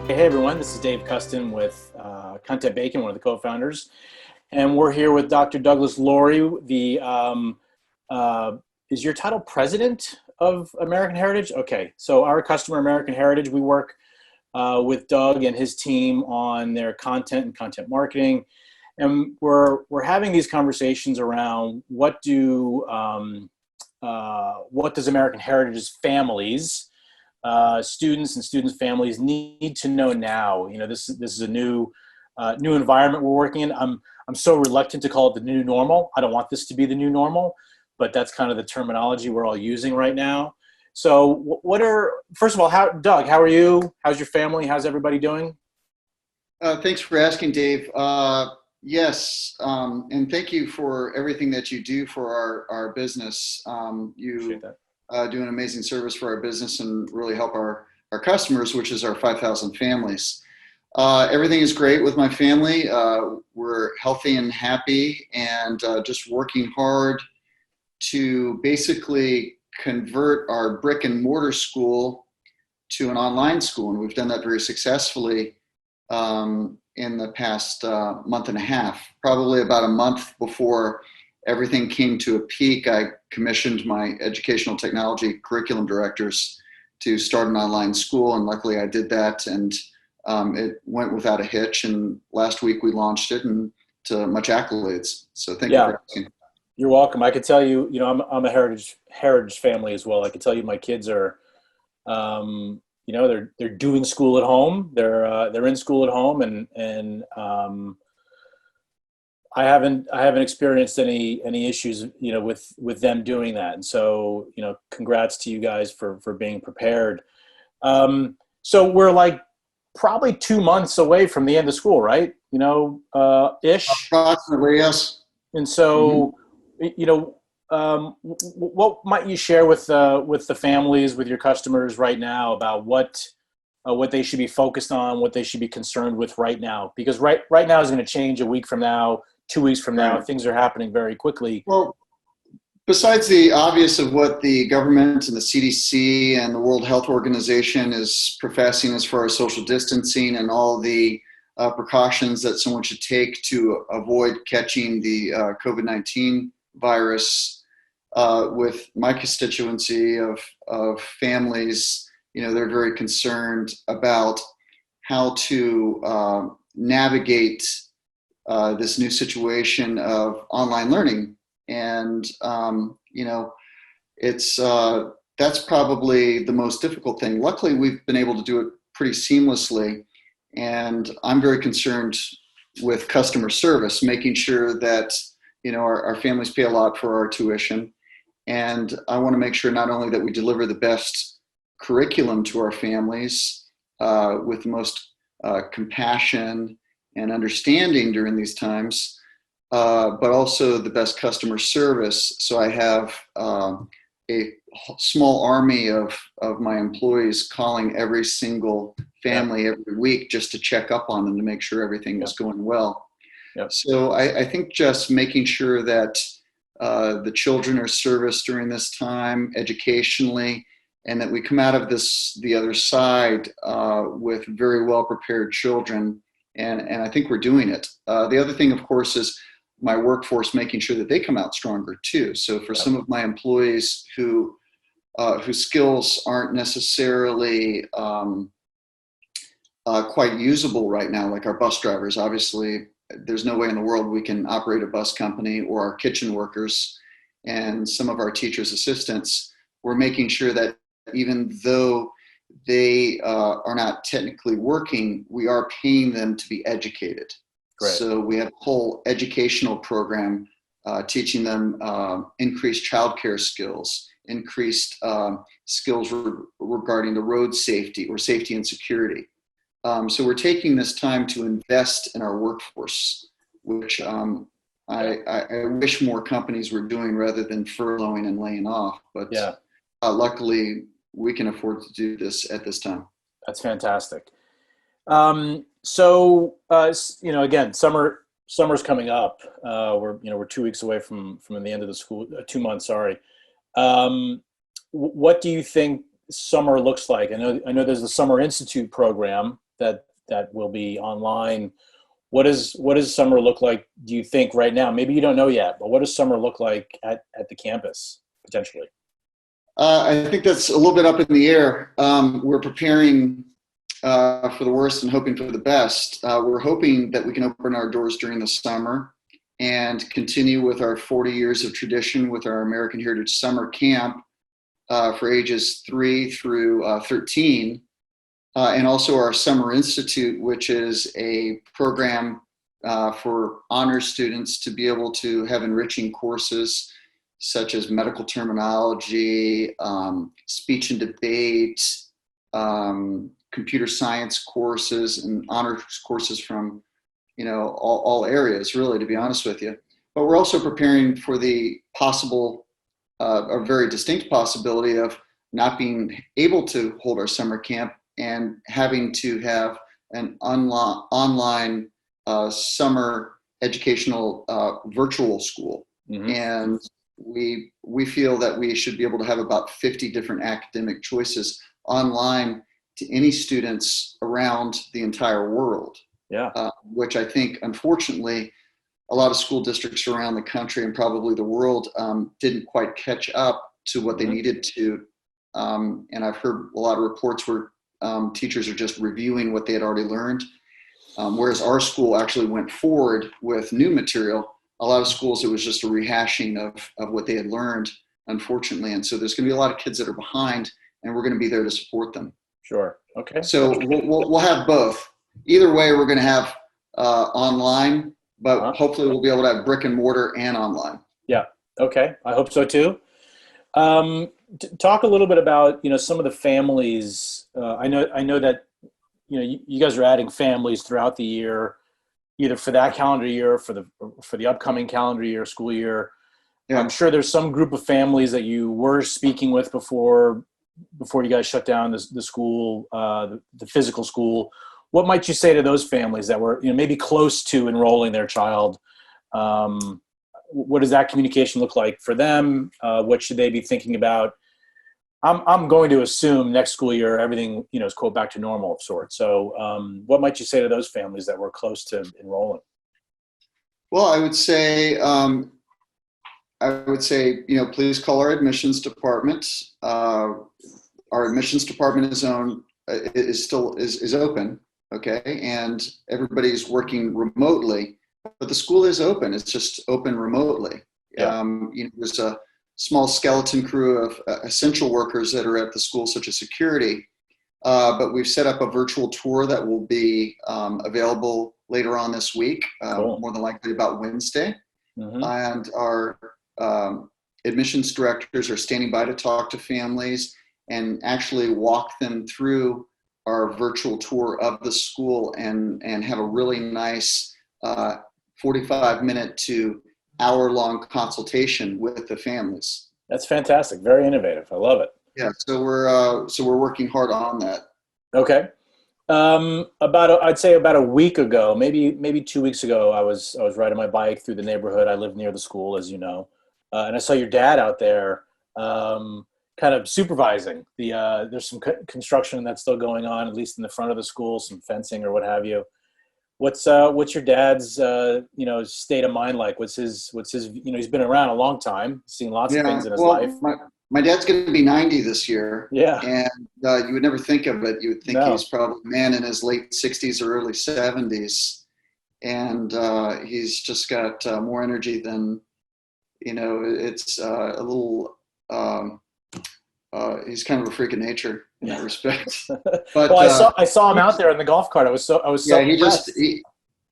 Hey everyone, this is Dave Custon with Content Bacon, one of the co-founders, and we're here with Dr. Douglas Laurie. Is your title President of American Heritage? Okay, so our customer, American Heritage, we work with Doug and his team on their content and content marketing, and we're having these conversations around what does American Heritage's families, students and students' families need to know now. You know, this is a new environment we're working in. I'm so reluctant to call it the new normal. I don't want this to be the new normal, but that's kind of the terminology we're all using right now. So, first of all, Doug? How are you? How's your family? How's everybody doing? Thanks for asking, Dave. Yes, and thank you for everything that you do for our business. Appreciate You that. do an amazing service for our business and really help our customers, which is our 5,000 families. Everything is great with my family. We're healthy and happy and just working hard to basically convert our brick and mortar school to an online school. And we've done that very successfully in the past month and a half. Probably about a month before everything came to a peak, I commissioned my educational technology curriculum directors to start an online school, and luckily I did that, and it went without a hitch. And last week we launched it, and to much accolades. So thank you Yeah, for asking. you're welcome. I could tell you, I'm a heritage family as well. I could tell you my kids are, they're doing school at home. They're in school at home, and I haven't experienced any issues, with them doing that. And so, congrats to you guys for being prepared. So we're like probably 2 months away from the end of school, right? Ish. Approximately, yes. And Mhm. so, what might you share with the families, with your customers right now about what they should be focused on, what they should be concerned with right now? Because right now is going to change a week from now, 2 weeks from now. Right. Things are happening very quickly. Well, besides the obvious of what the government and the CDC and the World Health Organization is professing as far as social distancing and all the precautions that someone should take to avoid catching the COVID-19 virus, with my constituency of families, they're very concerned about how to navigate this new situation of online learning. And it's that's probably the most difficult thing. Luckily, we've been able to do it pretty seamlessly, and I'm very concerned with customer service, making sure that our families pay a lot for our tuition, and I want to make sure not only that we deliver the best curriculum to our families with the most compassion and understanding during these times, but also the best customer service. So I have a small army of my employees calling every single Yep. family every week just to check up on them to make sure everything is Yep. going well. Yep. So I think just making sure that the children are serviced during this time educationally, and that we come out of the other side with very well prepared children. And I think we're doing it. The other thing, of course, is my workforce making sure that they come out stronger too. So for Yep. some of my employees whose skills aren't necessarily quite usable right now, like our bus drivers, obviously there's no way in the world we can operate a bus company, or our kitchen workers and some of our teachers' assistants. We're making sure that even though they are not technically working, we are paying them to be educated. Great. So we have a whole educational program teaching them increased childcare skills, increased skills regarding the road safety or safety and security. So we're taking this time to invest in our workforce, which Yeah. I wish more companies were doing rather than furloughing and laying off. But Yeah. luckily, we can afford to do this at this time. That's fantastic. So, again, summer's coming up. We're 2 weeks away from the end of the school, 2 months, sorry. What do you think summer looks like? I know there's the Summer Institute program that will be online. What does summer look like, do you think, right now? Maybe you don't know yet, but what does summer look like at the campus potentially? I think that's a little bit up in the air. We're preparing for the worst and hoping for the best. We're hoping that we can open our doors during the summer and continue with our 40 years of tradition with our American Heritage Summer Camp for ages 3 through 13. And also our Summer Institute, which is a program for honors students to be able to have enriching courses such as medical terminology, speech and debate, computer science courses, and honors courses from, all areas, really, to be honest with you. But we're also preparing for the possible, a very distinct possibility of not being able to hold our summer camp and having to have an online summer educational virtual school. Mm-hmm. And we feel that we should be able to have about 50 different academic choices online to any students around the entire world. Yeah. Which I think, unfortunately, a lot of school districts around the country and probably the world didn't quite catch up to what they needed to. And I've heard a lot of reports where teachers are just reviewing what they had already learned, whereas our school actually went forward with new material. A lot of schools, it was just a rehashing of what they had learned, unfortunately. And so there's going to be a lot of kids that are behind, and we're going to be there to support them. Sure. Okay. So we'll have both. Either way, we're going to have online, but hopefully we'll be able to have brick and mortar and online. Yeah. Okay. I hope so too. Talk a little bit about, some of the families. I know that, you guys are adding families throughout the year, either for that calendar year, or for the upcoming calendar year, school year. Yeah. I'm sure there's some group of families that you were speaking with before you guys shut down the school, the physical school. What might you say to those families that were, maybe close to enrolling their child? What does that communication look like for them? What should they be thinking about? I'm going to assume next school year everything is quote back to normal of sorts. So what might you say to those families that were close to enrolling? Well, I would say please call our admissions department. Our admissions department is still open, okay, and everybody's working remotely. But the school is open. It's just open remotely. Yeah. There's a small skeleton crew of essential workers that are at the school, such as security. But we've set up a virtual tour that will be available later on this week, cool. More than likely about Wednesday. Mm-hmm. And our admissions directors are standing by to talk to families and actually walk them through our virtual tour of the school and have a really nice 45-minute to hour-long consultation with the families. That's fantastic. Very innovative. I love it. Yeah. So we're working hard on that. Okay. I'd say about a week ago, maybe 2 weeks ago, I was riding my bike through the neighborhood. I live near the school, as you know, and I saw your dad out there, kind of supervising there's some construction that's still going on, at least in the front of the school, some fencing or what have you. What's your dad's state of mind like? What's his he's been around a long time, seen lots of things in his life. My dad's going to be 90 this year. Yeah. And you would never think of it. You would think he's probably a man in his late 60s or early 70s. And he's just got more energy than, it's a little, he's kind of a freak of nature in that respect. But well, I saw him out there in the golf cart. I was so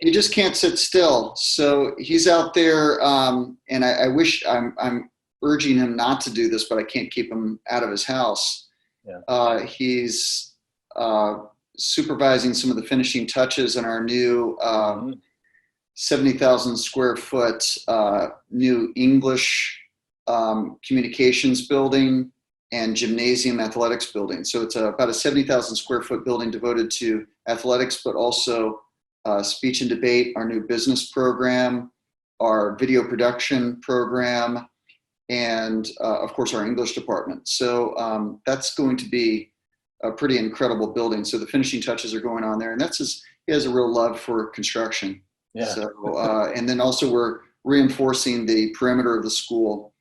he just can't sit still. So he's out there, and I wish I'm urging him not to do this, but I can't keep him out of his house. Yeah. He's supervising some of the finishing touches in our new 70,000 square foot new English communications building and gymnasium athletics building. So it's about a 70,000 square foot building devoted to athletics, but also speech and debate, our new business program, our video production program, and of course our English department. So that's going to be a pretty incredible building. So the finishing touches are going on there, and he has a real love for construction. Yeah. So, and then also we're reinforcing the perimeter of the school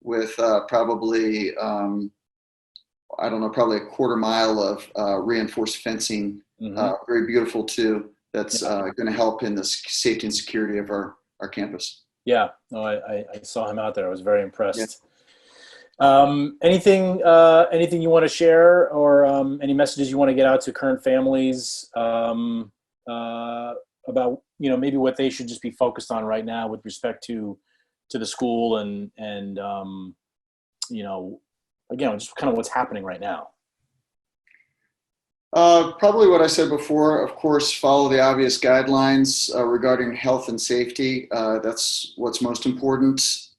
with probably, I don't know, probably a quarter mile of reinforced fencing. Very beautiful too. That's going to help in the safety and security of our campus. Yeah. No, I saw him out there. I was very impressed. Yeah. Anything you want to share, or any messages you want to get out to current families about, maybe what they should just be focused on right now with respect to the school and again, just kind of what's happening right now? Probably what I said before. Of course, follow the obvious guidelines regarding health and safety. That's what's most important.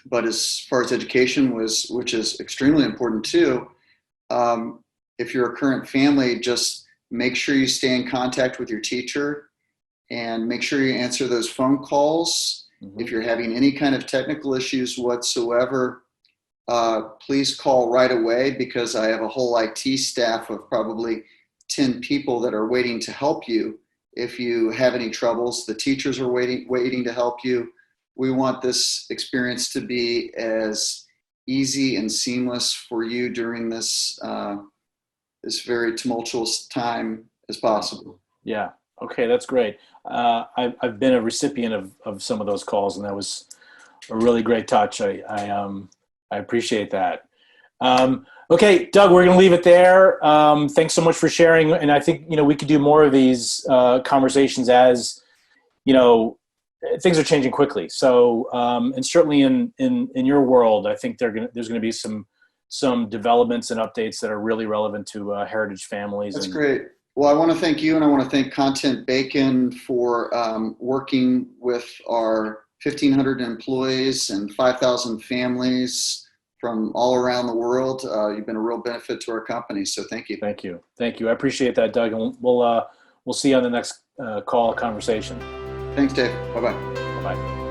But as far as education which is extremely important too, if you're a current family, just make sure you stay in contact with your teacher and make sure you answer those phone calls. If you're having any kind of technical issues whatsoever, please call right away, because I have a whole IT staff of probably 10 people that are waiting to help you. If you have any troubles, the teachers are waiting to help you. We want this experience to be as easy and seamless for you during this very tumultuous time as possible. Yeah. Okay, that's great. I've been a recipient of some of those calls, and that was a really great touch. I appreciate that. Okay, Doug, we're going to leave it there. Thanks so much for sharing. And I think, we could do more of these conversations as, things are changing quickly. So, and certainly in your world, I think there's going to be some developments and updates that are really relevant to heritage families. That's great. Well, I want to thank you, and I want to thank Content Bacon for working with our 1,500 employees and 5,000 families from all around the world. You've been a real benefit to our company, so thank you. Thank you. Thank you. I appreciate that, Doug, and we'll see you on the next call conversation. Thanks, Dave. Bye-bye. Bye-bye.